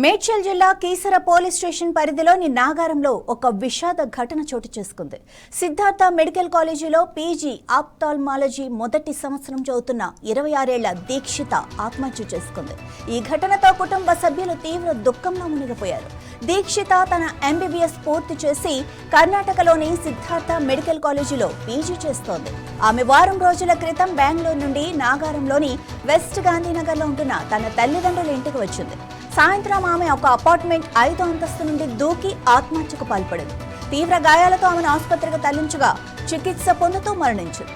మేడ్చల్ జిల్లా Keesara police station పరిధిలోని నాగారంలో ఒక విషాద ఘటన చోటు చేసుకుంది. సిద్ధార్థ మెడికల్ కాలేజీలో పీజీ ఆప్థాల్మాలజీ మొదటి సంవత్సరం చదువుతున్న 26 ఏళ్ల దీక్షిత ఆత్మహత్య చేసుకుంది. ఈ ఘటనతో కుటుంబ సభ్యులు తీవ్ర దుఃఖంలో మునిగిపోయారు. దీక్షిత తన ఎంబీబీఎస్ పూర్తి చేసి కర్ణాటకలోని సిద్ధార్థ మెడికల్ కాలేజీలో పీజీ చేస్తోంది. ఆమె వారం రోజుల క్రితం బెంగళూరు నుండి నాగారంలోని వెస్ట్ గాంధీనగర్లో ఉంటున్న తన తల్లిదండ్రుల ఇంటికి వచ్చింది. సాయంత్రం ఆమె ఒక అపార్ట్మెంట్ 5వ అంతస్తు నుండి దూకి ఆత్మహత్యకు పాల్పడింది. తీవ్ర గాయాలతో ఆమెను ఆసుపత్రికి తరలించగా చికిత్స పొందుతూ మరణించింది.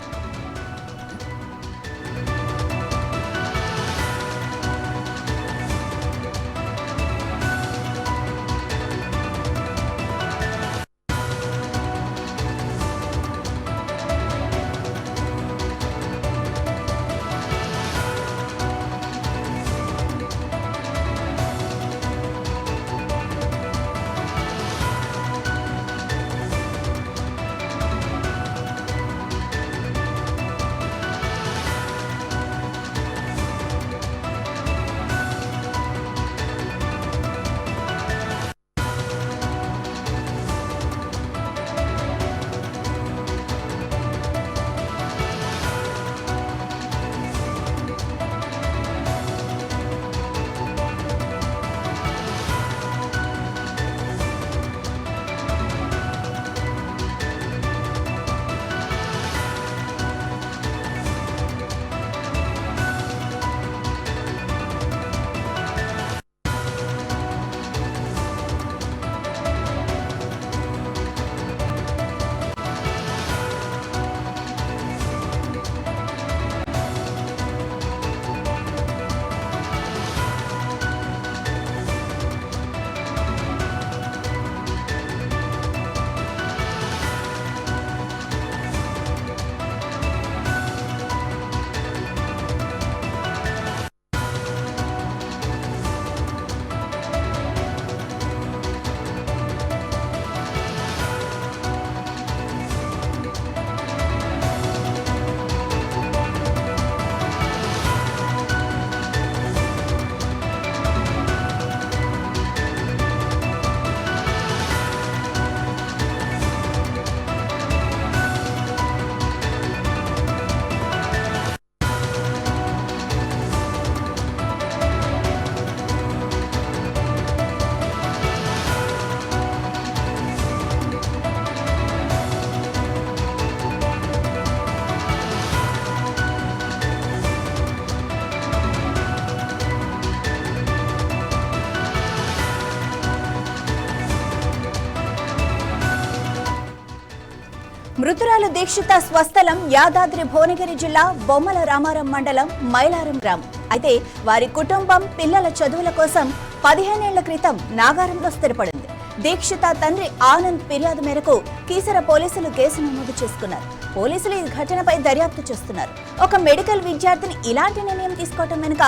మృతురాలు దీక్షిత స్వస్థలం యాదాద్రి భువనగిరి జిల్లా బొమ్మల రామారం మండలం మైలారం గ్రామం. అయితే వారి కుటుంబం పిల్లల చదువుల కోసం 15 ఏళ్ల క్రితం నాగారంలో స్థిరపడింది. దీక్షిత తండ్రి ఆనంద్ ఫిర్యాదు మేరకు కీసర పోలీసులు కేసు నమోదు చేసుకున్నారు. పోలీసులు ఈ ఘటనపై దర్యాప్తు చేస్తున్నారు. ఒక మెడికల్ విద్యార్థిని ఇలాంటి నిర్ణయం తీసుకోవటం వెనుక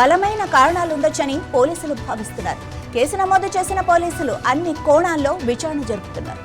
బలమైన కారణాలుండొచ్చని పోలీసులు భావిస్తున్నారు. కేసు నమోదు చేసిన పోలీసులు అన్ని కోణాల్లో విచారణ జరుపుతున్నారు.